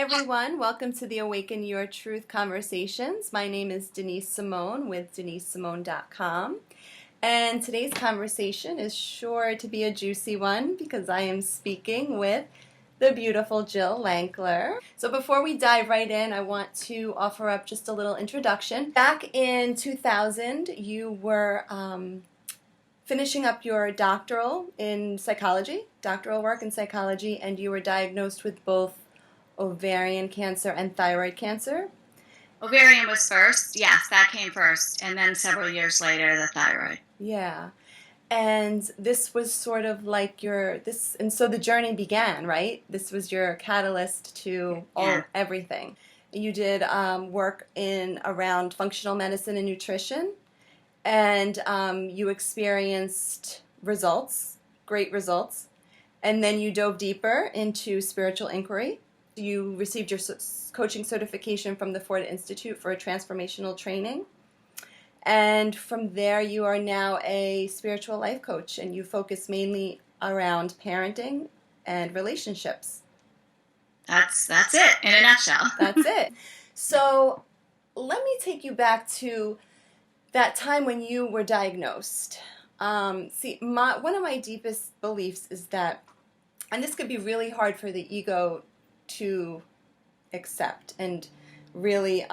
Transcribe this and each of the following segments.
everyone. Welcome to the Awaken Your Truth Conversations. My name is Denise Simone with DeniseSimone.com. And today's conversation is sure to be a juicy one because I am speaking with the beautiful Jill Lankler. So before we dive right in, I want to offer up just a little introduction. Back in 2000, you were finishing up your doctoral work in psychology, and you were diagnosed with both ovarian cancer and thyroid cancer. Ovarian was first. Yes, that came first. And then several years later, the thyroid. Yeah. And this was sort of like and so the journey began, right? This was your catalyst to everything. You did work in around functional medicine and nutrition, and you experienced great results, and then you dove deeper into spiritual inquiry. You received your coaching certification from the Ford Institute for transformational training. And from there, you are now a spiritual life coach, and you focus mainly around parenting and relationships. That's it, in a nutshell. That's it. So let me take you back to that time when you were diagnosed. One of my deepest beliefs is that, and this could be really hard for the ego to accept and really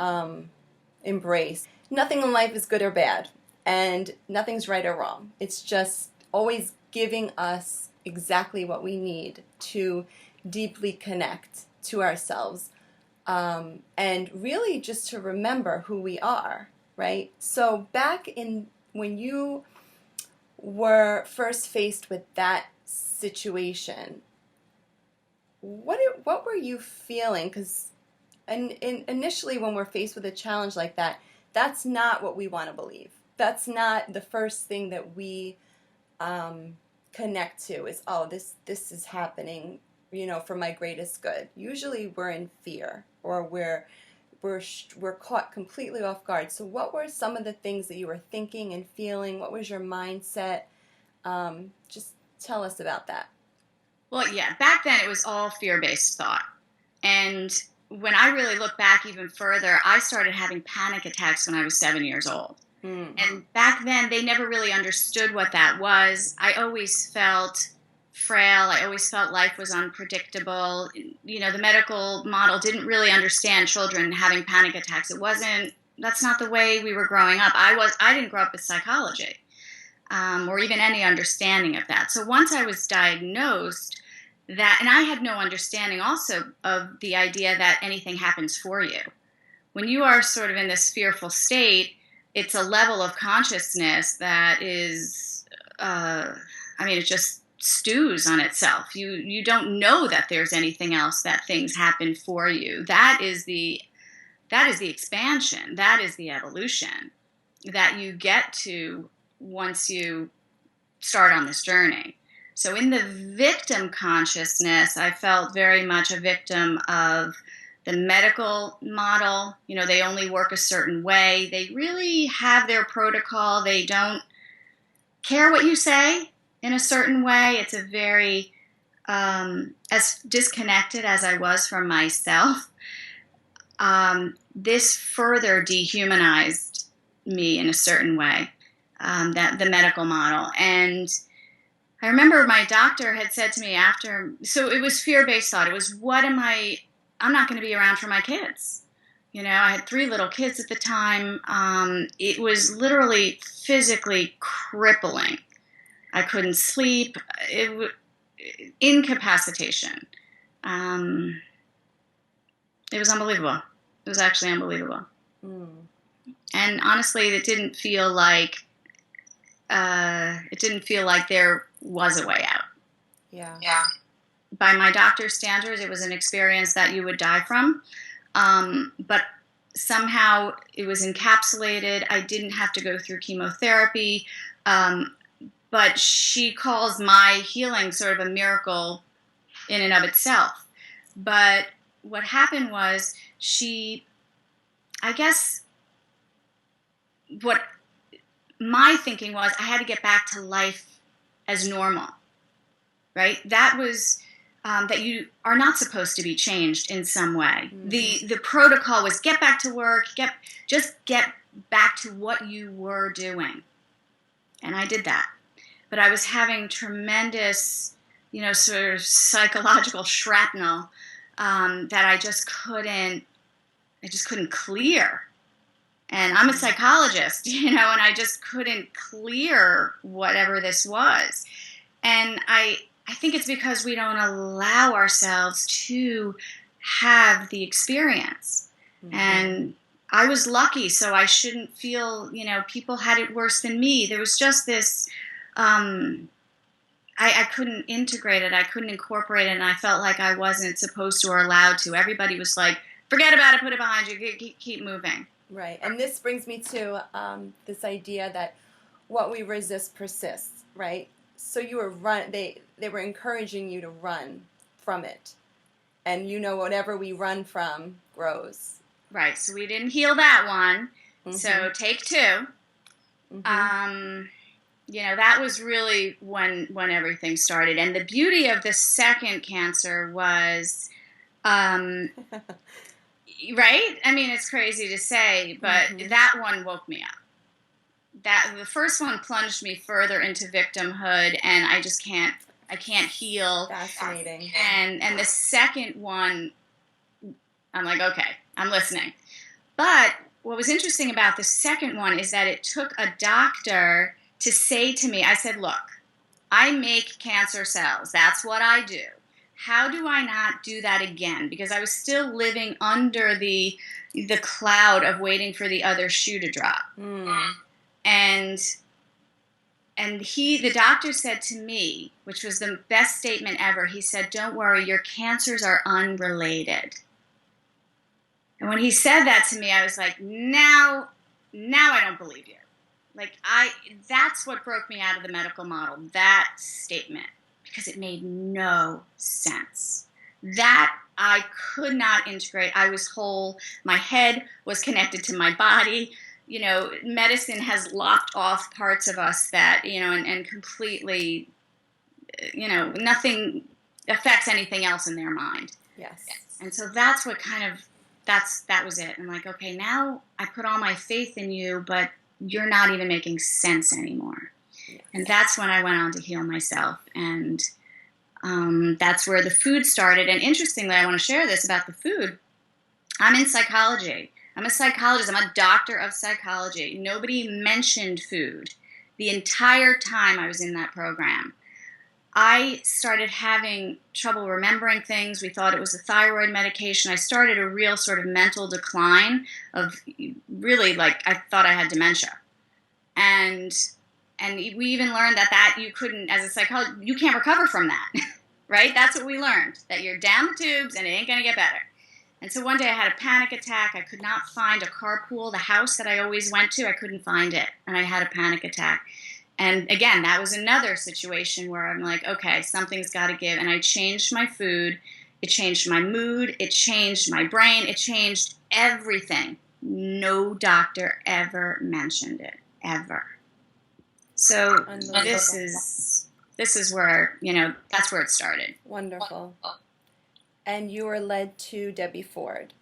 embrace. Nothing in life is good or bad, and nothing's right or wrong. It's just always giving us exactly what we need to deeply connect to ourselves, and really just to remember who we are, right? So back in when you were first faced with that situation, what were you feeling? Because initially when we're faced with a challenge like that, that's not what we want to believe. That's not the first thing that we connect to is, oh, this is happening, for my greatest good. Usually we're in fear, or we're caught completely off guard. So what were some of the things that you were thinking and feeling? What was your mindset? Just tell us about that. Well, yeah, back then it was all fear-based thought. And when I really look back even further, I started having panic attacks when I was 7 years old. And back then, they never really understood what that was. I always felt frail. I always felt life was unpredictable. The medical model didn't really understand children having panic attacks. That's not the way we were growing up. I didn't grow up with psychology, or even any understanding of that. So once I was diagnosed, and I had no understanding also of the idea that anything happens for you. When you are sort of in this fearful state, it's a level of consciousness that is, it just stews on itself. You don't know that there's anything else, that things happen for you. That is the expansion. That is the evolution that you get to once you start on this journey. So in the victim consciousness, I felt very much a victim of the medical model. They only work a certain way. They really have their protocol. They don't care what you say in a certain way. It's a very, as disconnected as I was from myself, this further dehumanized me in a certain way, that the medical model. And I remember my doctor had said to me so it was fear-based thought. It was, I'm not going to be around for my kids. I had 3 little kids at the time. It was literally physically crippling. I couldn't sleep. Incapacitation. It was unbelievable. It was actually unbelievable. And honestly, it didn't feel like there was a way out. Yeah. By my doctor's standards, it was an experience that you would die from. But somehow it was encapsulated. I didn't have to go through chemotherapy. But she calls my healing sort of a miracle in and of itself. But what happened was what my thinking was, I had to get back to life as normal, right? That was that you are not supposed to be changed in some way. The protocol was get back to work, just get back to what you were doing. And I did that. But I was having tremendous, sort of psychological shrapnel that I just couldn't clear. And I'm a psychologist, and I just couldn't clear whatever this was. And I think it's because we don't allow ourselves to have the experience. And I was lucky, so I shouldn't feel, people had it worse than me. There was just this, I couldn't integrate it. I couldn't incorporate it, and I felt like I wasn't supposed to or allowed to. Everybody was like, forget about it, put it behind you, keep moving. Right. And this brings me to this idea that what we resist persists, right? So you were they were encouraging you to run from it. And whatever we run from grows. Right. So we didn't heal that one. So take two. That was really when everything started. And the beauty of the second cancer was, right? I mean, it's crazy to say, but that one woke me up. The first one plunged me further into victimhood, and I can't heal. Fascinating. And the second one, I'm like, okay, I'm listening. But what was interesting about the second one is that it took a doctor to say to me, I said, look, I make cancer cells. That's what I do. How do I not do that again? Because I was still living under the cloud of waiting for the other shoe to drop. And the doctor said to me, which was the best statement ever, he said, don't worry, your cancers are unrelated. And when he said that to me, I was like, now I don't believe you. Like, that's what broke me out of the medical model, that statement, because it made no sense. That I could not integrate. I was whole. My head was connected to my body. Medicine has locked off parts of us that, and completely, nothing affects anything else in their mind. Yes. And so that's what that was it. I'm like, okay, now I put all my faith in you, but you're not even making sense anymore. Yes. And that's when I went on to heal myself. And that's where the food started. And interestingly, I want to share this about the food. I'm in psychology. I'm a psychologist. I'm a doctor of psychology. Nobody mentioned food the entire time I was in that program. I started having trouble remembering things. We thought it was a thyroid medication. I started a real sort of mental decline of really, like, I thought I had dementia. And we even learned that you couldn't, as a psychologist, you can't recover from that, right? That's what we learned, that you're down the tubes and it ain't going to get better. And so one day I had a panic attack. I could not find a carpool. The house that I always went to, I couldn't find it. And I had a panic attack. And again, that was another situation where I'm like, okay, something's got to give. And I changed my food. It changed my mood. It changed my brain. It changed everything. No doctor ever mentioned it, ever. So this is where, that's where it started. Wonderful. And you were led to Debbie Ford.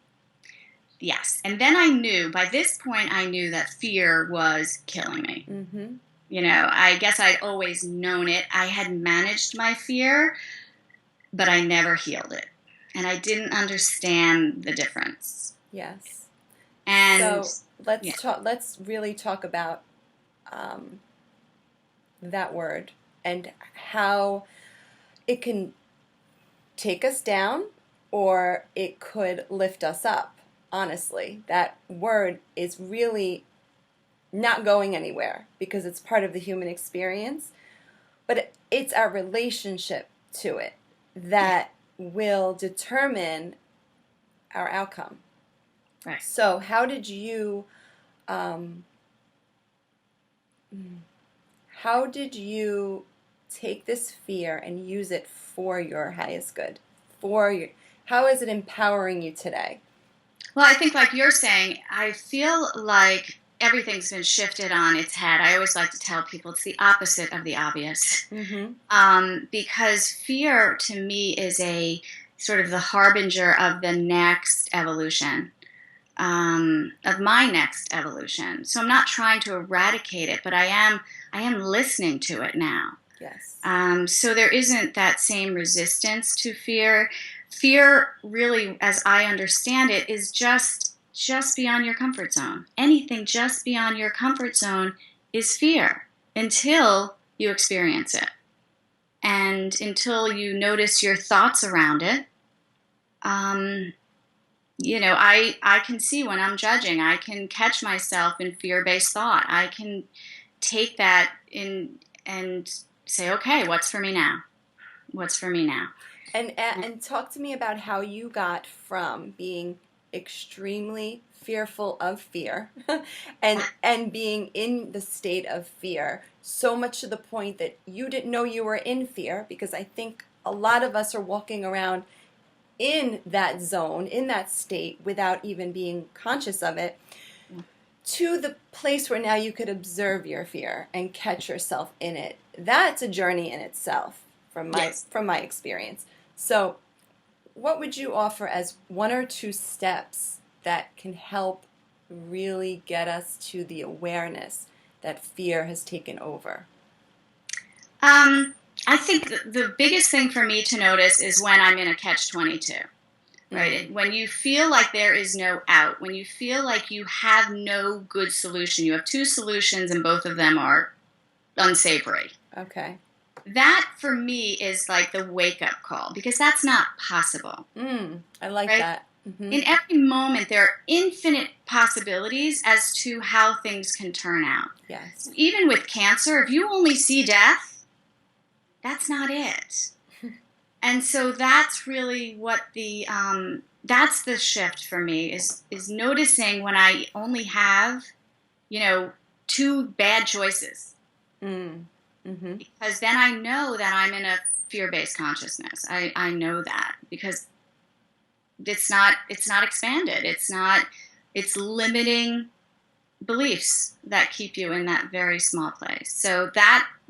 Yes. And then by this point, I knew that fear was killing me. Mm-hmm. I guess I'd always known it. I had managed my fear, but I never healed it. And I didn't understand the difference. Yes. And so let's really talk about that word and how it can take us down or it could lift us up. Honestly, that word is really not going anywhere because it's part of the human experience, but it's our relationship to it that will determine our outcome. Right. So how did you take this fear and use it for your highest good? How is it empowering you today? Well, I think like you're saying, I feel like everything's been shifted on its head. I always like to tell people it's the opposite of the obvious. Because fear to me is a sort of the harbinger of the next evolution, of my next evolution. So I'm not trying to eradicate it, but I am listening to it now. Yes. So there isn't that same resistance to fear. Fear really, as I understand it, is just beyond your comfort zone. Anything just beyond your comfort zone is fear until you experience it. And until you notice your thoughts around it. I can see when I'm judging, I can catch myself in fear-based thought. I can take that in and say, okay, what's for me now? What's for me now? And talk to me about how you got from being extremely fearful of fear and being in the state of fear so much to the point that you didn't know you were in fear, because I think a lot of us are walking around in that zone, in that state, without even being conscious of it, to the place where now you could observe your fear and catch yourself in it. That's a journey in itself from my experience. So what would you offer as one or two steps that can help really get us to the awareness that fear has taken over? I think the biggest thing for me to notice is when I'm in a catch-22, right? When you feel like there is no out, when you feel like you have no good solution, you have two solutions and both of them are unsavory. Okay. That, for me, is like the wake-up call, because that's not possible. I like right? that. Mm-hmm. In every moment, there are infinite possibilities as to how things can turn out. Yes. Even with cancer, if you only see death, that's not it. And so that's really what that's the shift for me, is noticing when I only have, two bad choices. Mm-hmm. Because then I know that I'm in a fear-based consciousness. I know that because it's not expanded. It's limiting beliefs that keep you in that very small place. So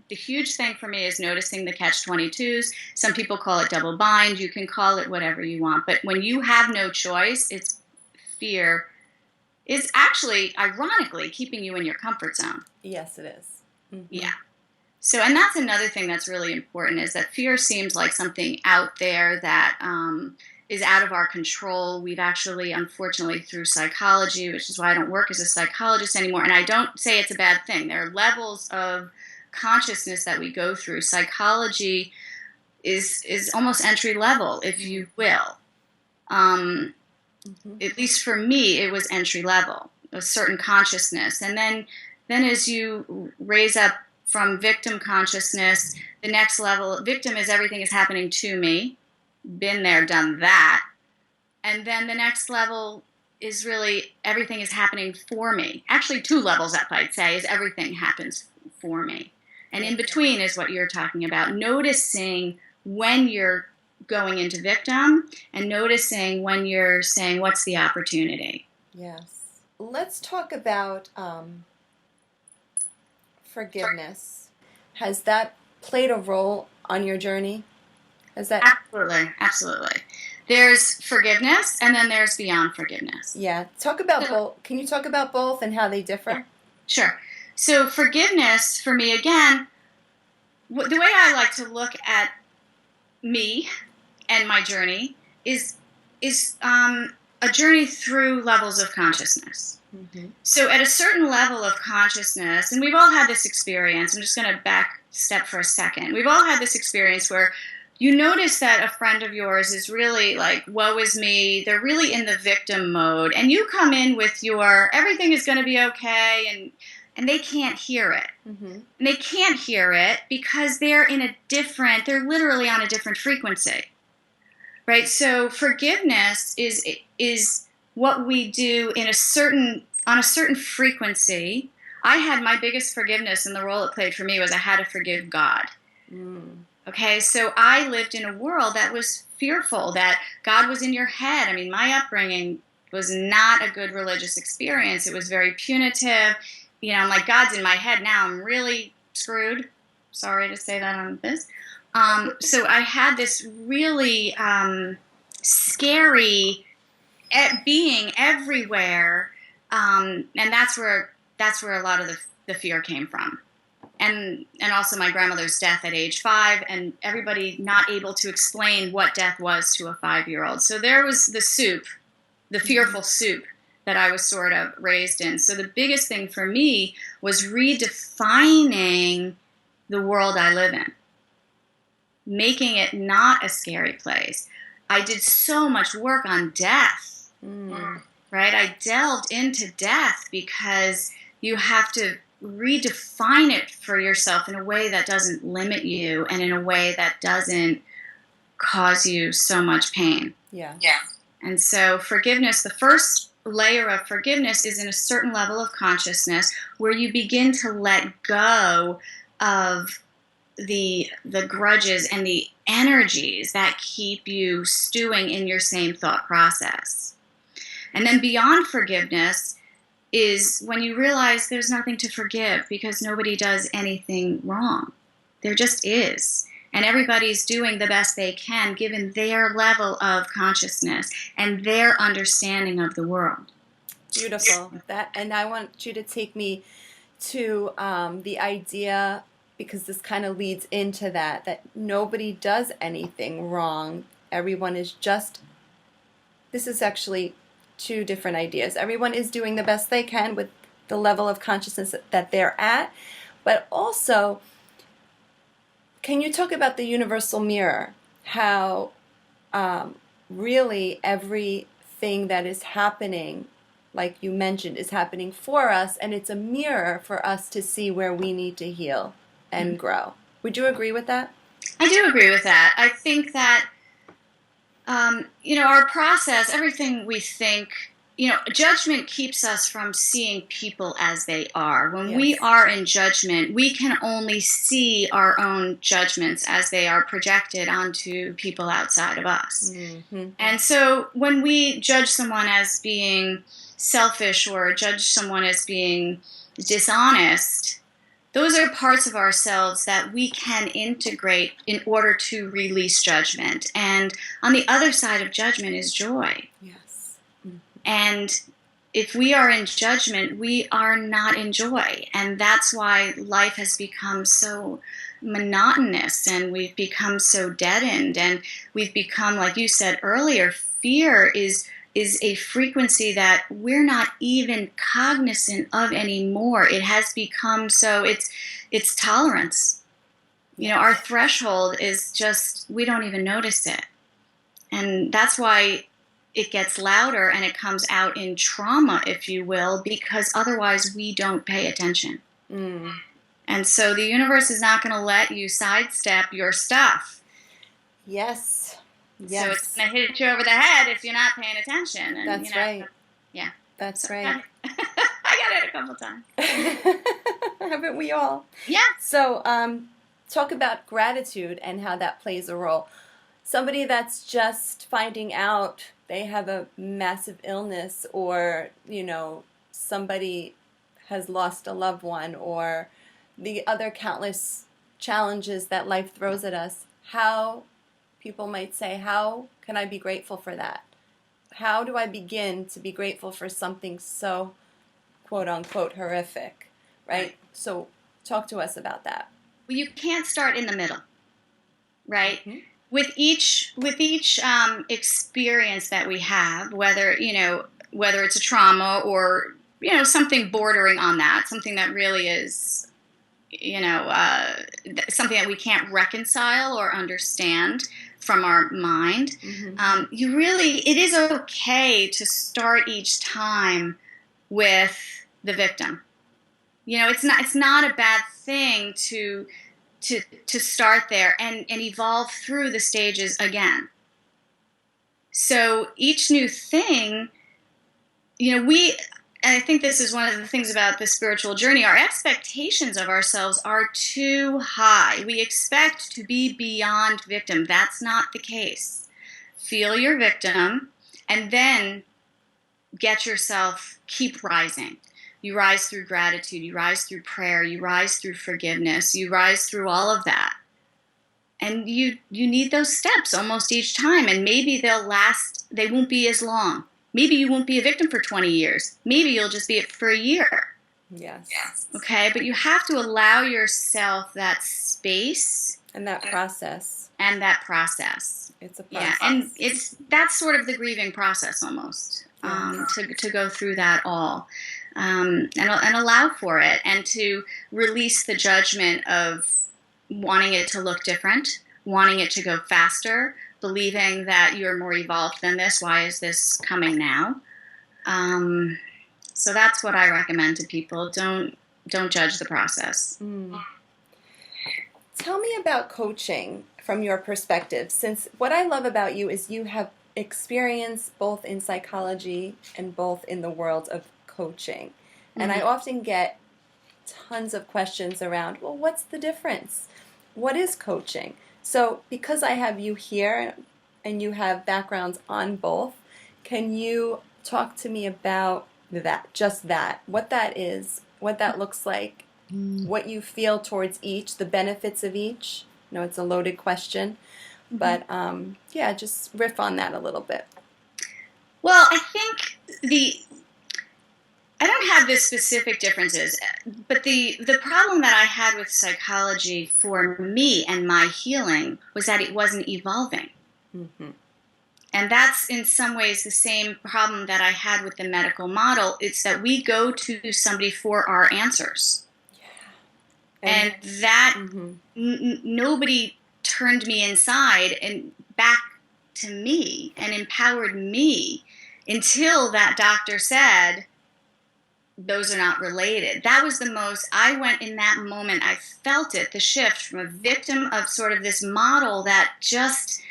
the huge thing for me is noticing the catch-22s. Some people call it double bind. You can call it whatever you want. But when you have no choice, it's fear is actually, ironically, keeping you in your comfort zone. Yes, it is. Mm-hmm. Yeah. So, and that's another thing that's really important, is that fear seems like something out there that is out of our control. We've actually, unfortunately, through psychology, which is why I don't work as a psychologist anymore, and I don't say it's a bad thing. There are levels of consciousness that we go through. Psychology is almost entry level, if you will. At least for me, it was entry level, a certain consciousness. And then as you raise up from victim consciousness, the next level, victim is everything is happening to me. Been there, done that. And then the next level is really everything is happening for me. Actually, two levels up, I'd say, is everything happens for me. And in between is what you're talking about, noticing when you're going into victim and noticing when you're saying, what's the opportunity? Yes. Let's talk about forgiveness. Has that played a role on your journey? Absolutely. There's forgiveness, and then there's beyond forgiveness. Yeah. Talk about both. Can you talk about both and how they differ? Yeah. Sure. So forgiveness, for me, again, the way I like to look at me and my journey is a journey through levels of consciousness. Mm-hmm. So at a certain level of consciousness, and we've all had this experience, I'm just going to back step for a second. We've all had this experience where you notice that a friend of yours is really like, woe is me, they're really in the victim mode, and you come in with your, everything is going to be okay, and they can't hear it. Mm-hmm. And they can't hear it because they're they're literally on a different frequency. Right? So forgiveness is what we do on a certain frequency. I had my biggest forgiveness, and the role it played for me was I had to forgive God. Okay, so I lived in a world that was fearful, that God was in your head. I mean, my upbringing was not a good religious experience. It was very punitive. I'm like, God's in my head now. I'm really screwed. Sorry to say that on this. So I had this really scary being everywhere, and that's where a lot of the fear came from. And also my grandmother's death at age 5, and everybody not able to explain what death was to a 5-year-old. So there was the soup, the fearful soup that I was sort of raised in. So the biggest thing for me was redefining the world I live in, making it not a scary place. I did so much work on death, right? I delved into death because you have to redefine it for yourself in a way that doesn't limit you and in a way that doesn't cause you so much pain. Yeah. And so forgiveness, the first layer of forgiveness is in a certain level of consciousness where you begin to let go of the grudges and the energies that keep you stewing in your same thought process. And then beyond forgiveness is when you realize there's nothing to forgive because nobody does anything wrong. There just is. And everybody's doing the best they can given their level of consciousness and their understanding of the world. Beautiful. And I want you to take me to the idea, because this kind of leads into that nobody does anything wrong. Everyone is just, this is actually 2 different ideas. Everyone is doing the best they can with the level of consciousness that they're at, but also, can you talk about the universal mirror? How really everything that is happening, like you mentioned, is happening for us, and it's a mirror for us to see where we need to heal and grow. Would you agree with that? I do agree with that. I think that our process, everything we think, judgment keeps us from seeing people as they are. When we are in judgment, we can only see our own judgments as they are projected onto people outside of us. Mm-hmm. And so when we judge someone as being selfish or judge someone as being dishonest, those are parts of ourselves that we can integrate in order to release judgment. And on the other side of judgment is joy. Yes. Mm-hmm. And if we are in judgment, we are not in joy. And that's why life has become so monotonous and we've become so deadened. And we've become, like you said earlier, fear is a frequency that we're not even cognizant of anymore. It has become so, it's tolerance. Our threshold is just, we don't even notice it. And that's why it gets louder and it comes out in trauma, if you will, because otherwise we don't pay attention. Mm. And so the universe is not going to let you sidestep your stuff. Yes. Yes. So it's going to hit you over the head if you're not paying attention. And, that's right. Yeah. That's right. I got it a couple times. Haven't we all? Yeah. So talk about gratitude and how that plays a role. Somebody that's just finding out they have a massive illness, or, somebody has lost a loved one, or the other countless challenges that life throws at us, how people might say, how can I be grateful for that? How do I begin to be grateful for something so, quote unquote, horrific, right? So talk to us about that. Well, you can't start in the middle, right? Mm-hmm. With each experience that we have, whether it's a trauma or, something bordering on that, something that really is, something that we can't reconcile or understand from our mind, mm-hmm. It is okay to start each time with the victim. It's not a bad thing to start there and evolve through the stages again. So each new thing, and I think this is one of the things about the spiritual journey, our expectations of ourselves are too high. We expect to be beyond victim. That's not the case. Feel your victim, and then get yourself, keep rising. You rise through gratitude, you rise through prayer, you rise through forgiveness, you rise through all of that. And you need those steps almost each time, and maybe they won't be as long. Maybe you won't be a victim for 20 years. Maybe you'll just be it for a year. Yes. Okay, but you have to allow yourself that space And that process. It's a process. Yeah, and that's sort of the grieving process almost, to go through that all, and allow for it, and to release the judgment of wanting it to look different, wanting it to go faster, believing that you're more evolved than this. Why is this coming now? So that's what I recommend to people. Don't judge the process. Tell me about coaching from your perspective, since what I love about you is you have experience both in psychology and both in the world of coaching. And I often get tons of questions around, well, what's the difference? What is coaching? So because I have you here and you have backgrounds on both, can you talk to me about that, what that is, what that looks like, what you feel towards each, the benefits of each? I know it's a loaded question, but just riff on that a little bit. Well, I think I don't have the specific differences, but the problem that I had with psychology for me and my healing was that it wasn't evolving. And that's in some ways the same problem that I had with the medical model. It's that we go to somebody for our answers. And that nobody turned me inside and back to me and empowered me until that doctor said, those are not related. That was the most, I went in that moment, I felt it, the shift from a victim of sort of this model that just,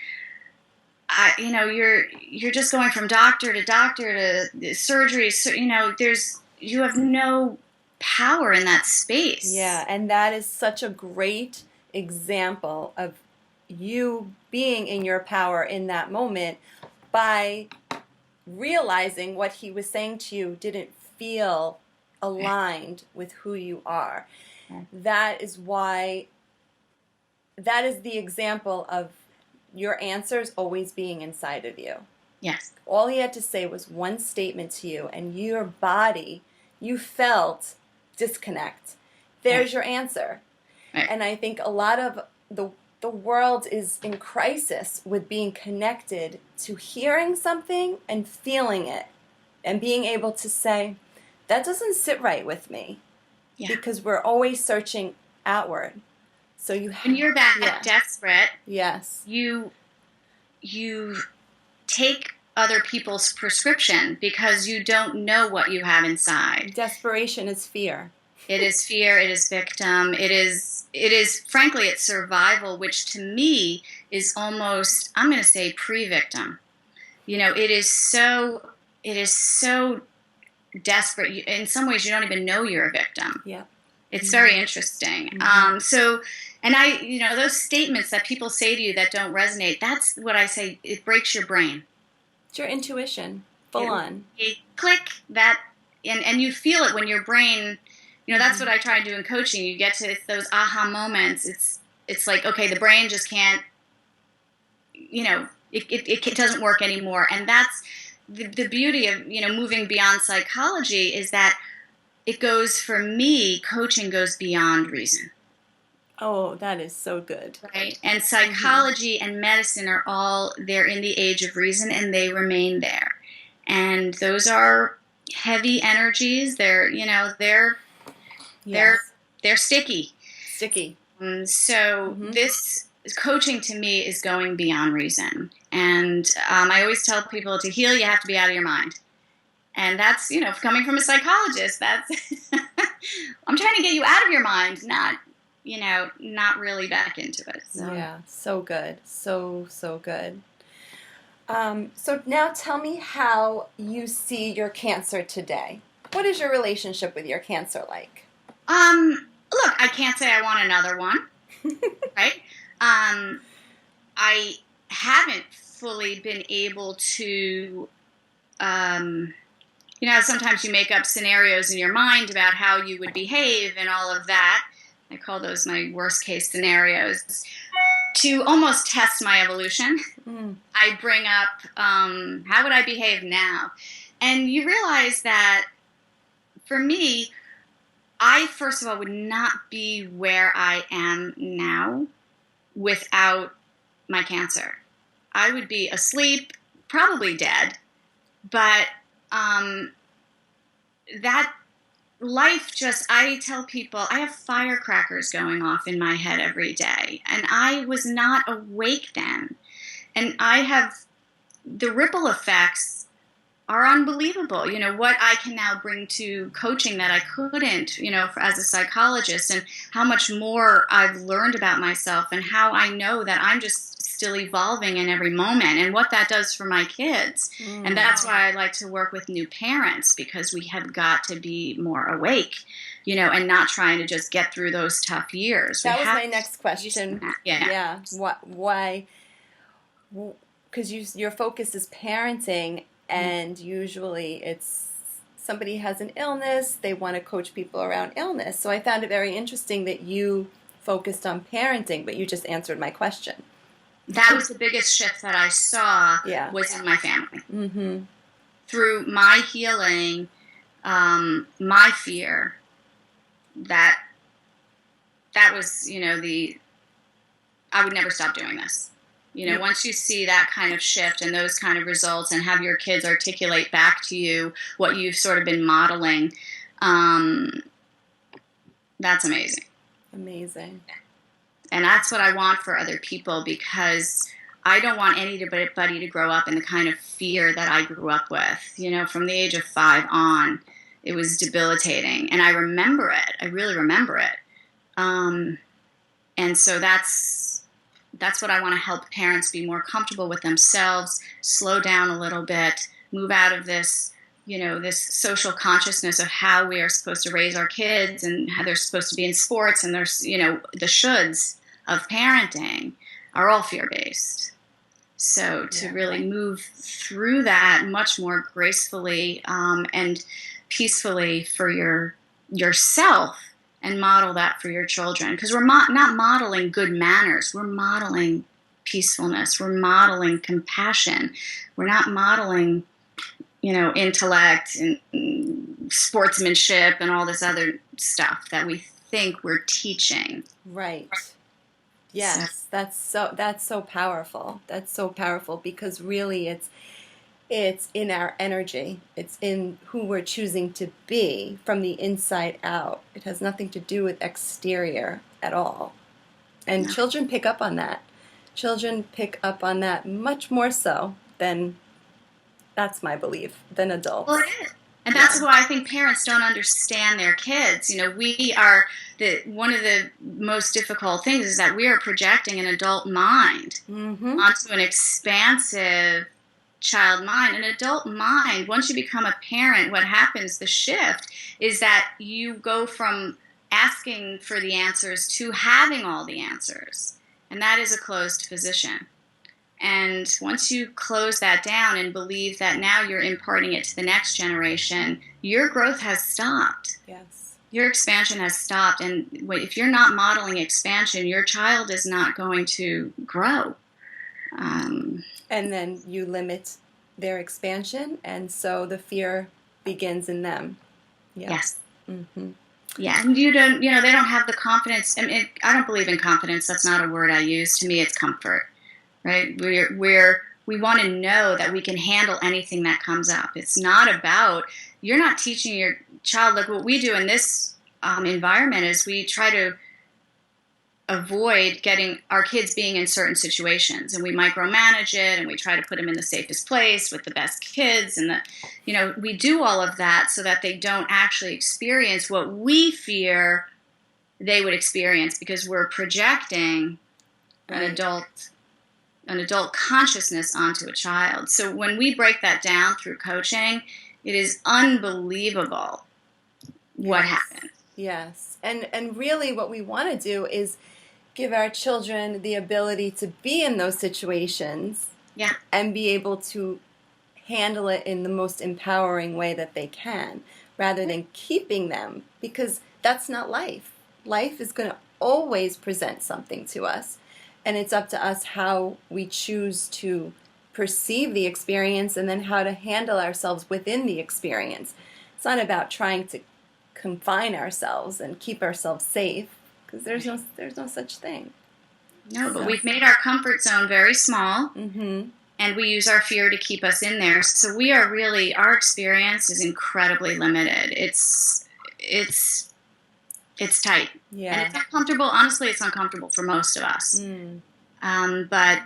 you're just going from doctor to surgery, so, you have no power in that space. Yeah, and that is such a great example of you being in your power in that moment by realizing what he was saying to you didn't feel aligned with who you are. That is the example of your answers always being inside of you. Yes. All he had to say was one statement to you, and your body, you felt disconnect. There's your answer. Right. And I think a lot of the world is in crisis with being connected to hearing something and feeling it and being able to say, that doesn't sit right with me. Yeah. Because we're always searching outward. So when you're that desperate, yes, you take other people's prescription because you don't know what you have inside. Desperation is fear. It is fear, it is victim, it is frankly, it's survival, which to me is almost, I'm going to say, pre-victim. It is so desperate. In some ways, you don't even know you're a victim. Yeah. It's very interesting. And those statements that people say to you that don't resonate, that's what I say, it breaks your brain. It's your intuition, full on. You click that, and you feel it when your brain, that's what I try to do in coaching. You get to those aha moments. It's like, okay, the brain just can't, it doesn't work anymore. And that's the beauty of, moving beyond psychology is that it goes, for me, coaching goes beyond reason. Oh, that is so good. Right? And psychology and medicine are all, they're in the age of reason, and they remain there. And those are heavy energies. They're sticky. Sticky. So this coaching to me is going beyond reason. And I always tell people, to heal, you have to be out of your mind. And that's, coming from a psychologist, that's, I'm trying to get you out of your mind, not really back into it. So. Yeah, so good. So good. So now tell me how you see your cancer today. What is your relationship with your cancer like? Look, I can't say I want another one, right? I haven't fully been able to you know, sometimes you make up scenarios in your mind about how you would behave and all of that. I call those my worst case scenarios to almost test my evolution. I bring up, how would I behave now? And you realize that for me, I, first of all, would not be where I am now without my cancer. I would be asleep, probably dead, but that life just, I tell people, I have firecrackers going off in my head every day, and I was not awake then. And I have, the ripple effects are unbelievable. You know, what I can now bring to coaching that I couldn't, you know, as a psychologist, and how much more I've learned about myself, and how I know that I'm just still evolving in every moment, and what that does for my kids. And that's why I like to work with new parents, because we have got to be more awake, you know, and not trying to just get through those tough years. That was my next question. Yeah. Why? Because your focus is parenting, and usually it's somebody has an illness, they want to coach people around illness. So I found it very interesting that you focused on parenting, but you just answered my question. That was the biggest shift that I saw, was in my family. Mm-hmm. Through my healing, my fear, that was, you know, I would never stop doing this. You know, once you see that kind of shift and those kind of results, and have your kids articulate back to you what you've sort of been modeling, that's amazing. Amazing. And that's what I want for other people, because I don't want anybody to grow up in the kind of fear that I grew up with. You know, from the age of 5 on, it was debilitating. And I remember it. I really remember it. And so that's what I want to help parents be more comfortable with themselves, slow down a little bit, move out of this, you know, this social consciousness of how we are supposed to raise our kids and how they're supposed to be in sports, and there's, you know, the shoulds of parenting are all fear-based. So to really move through that much more gracefully and peacefully for yourself, and model that for your children. Because we're not modeling good manners. We're modeling peacefulness. We're modeling compassion. We're not modeling, you know, intellect and sportsmanship and all this other stuff that we think we're teaching. Right. Yes, that's so powerful. That's so powerful, because really it's in our energy. It's in who we're choosing to be from the inside out. It has nothing to do with exterior at all. And children pick up on that. Children pick up on that much more so than, that's my belief, than adults. Well, it is. And that's why I think parents don't understand their kids. You know, we are one of the most difficult things is that we are projecting an adult mind onto an expansive child mind. An adult mind, once you become a parent, what happens, the shift, is that you go from asking for the answers to having all the answers. And that is a closed position. And once you close that down and believe that now you're imparting it to the next generation, your growth has stopped. Yes. Your expansion has stopped. And if you're not modeling expansion, your child is not going to grow. And then you limit their expansion, and so the fear begins in them. Yes. Mm-hmm. Yeah, and they don't have the confidence. I mean, I don't believe in confidence. That's not a word I use. To me, it's comfort, right? We want to know that we can handle anything that comes up. It's not about, you're not teaching your child, like what we do in this environment is we try to avoid getting our kids being in certain situations, and we micromanage it, and we try to put them in the safest place with the best kids, and we do all of that so that they don't actually experience what we fear they would experience, because we're projecting an adult consciousness onto a child. So when we break that down through coaching, it is unbelievable what happens. Yes. And really what we want to do is give our children the ability to be in those situations and be able to handle it in the most empowering way that they can, rather than keeping them, because that's not life. Life is going to always present something to us, and it's up to us how we choose to perceive the experience and then how to handle ourselves within the experience. It's not about trying to confine ourselves and keep ourselves safe, because there's no such thing. No, but we've made our comfort zone very small, Mm-hmm. and we use our fear to keep us in there. So we are really, our experience is incredibly limited. It's tight. Yeah. And it's uncomfortable. Honestly, it's uncomfortable for most of us. But,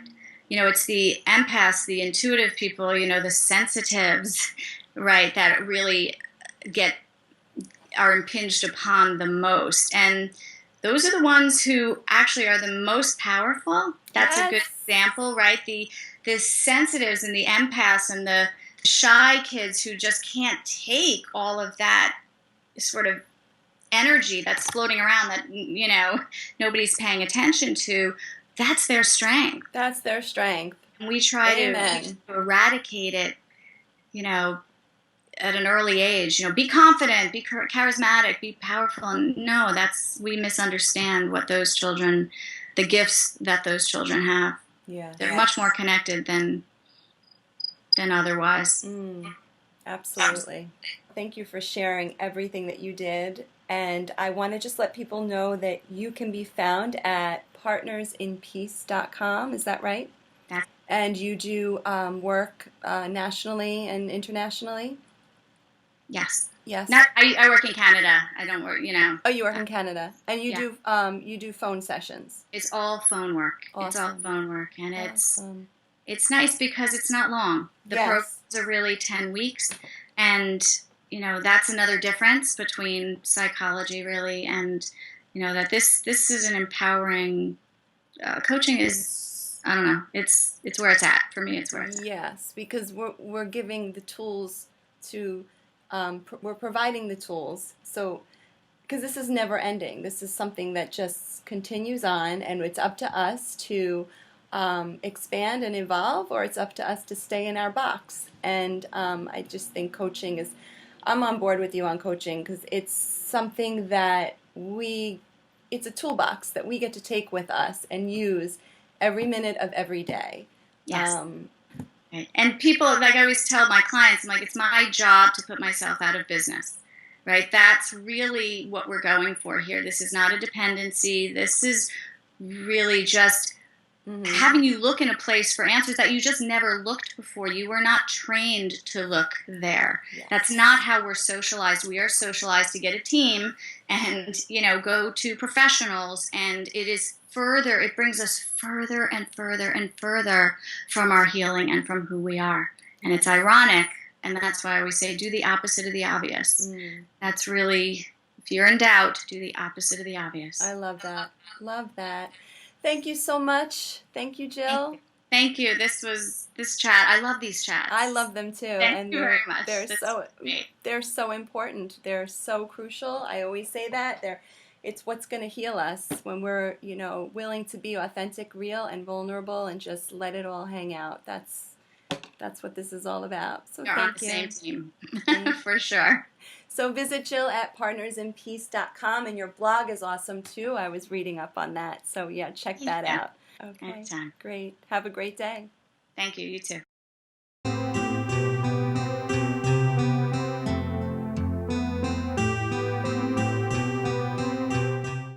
it's the empaths, the intuitive people, the sensitives, right, that really are impinged upon the most. And those are the ones who actually are the most powerful. That's a good example, right? The sensitives and the empaths and the shy kids who just can't take all of that sort of energy that's floating around that nobody's paying attention to. That's their strength. That's their strength. And we try to eradicate it, at an early age. Be confident, be charismatic, be powerful. And no, we misunderstand what those children, the gifts that those children have. Yeah, they're much more connected than otherwise. Absolutely. Thank you for sharing everything that you did. And I want to just let people know that you can be found at partnersinpeace.com. Is that right? And you do work nationally and internationally? Yes. Yes. I work in Canada. I don't work, Oh, you work in Canada. And you do phone sessions. It's all phone work. Awesome. It's all phone work. And awesome. It's nice because it's not long. The programs are really 10 weeks. And, that's another difference between psychology, really, and, that this is an empowering, coaching is, I don't know, it's where it's at. For me, it's where it's at. Yes, because we're giving the tools to, we're providing the tools, so, because this is never ending. This is something that just continues on, and it's up to us to expand and evolve, or it's up to us to stay in our box. And I just think coaching is, I'm on board with you on coaching, because it's something that it's a toolbox that we get to take with us and use every minute of every day. Yes. And people, like I always tell my clients, I'm like, it's my job to put myself out of business, right? That's really what we're going for here. This is not a dependency. This is really just having you look in a place for answers that you just never looked before. You were not trained to look there. Yes. That's not how we're socialized. We are socialized to get a team and, go to professionals. And it brings us further and further and further from our healing and from who we are. And it's ironic. And that's why I always say, do the opposite of the obvious. That's really, if you're in doubt, do the opposite of the obvious. I love that. Love that. Thank you so much. Thank you, Jill. Thank you. This chat. I love these chats. I love them too. Thank you very much. They're so important. They're so crucial. I always say that. It's what's going to heal us when we're, willing to be authentic, real, and vulnerable, and just let it all hang out. That's what this is all about. So You're on the same team. For sure. So visit Jill at partnersinpeace.com, and your blog is awesome too. I was reading up on that. So yeah, check that out. Okay. Anytime. Great. Have a great day. Thank you. You too.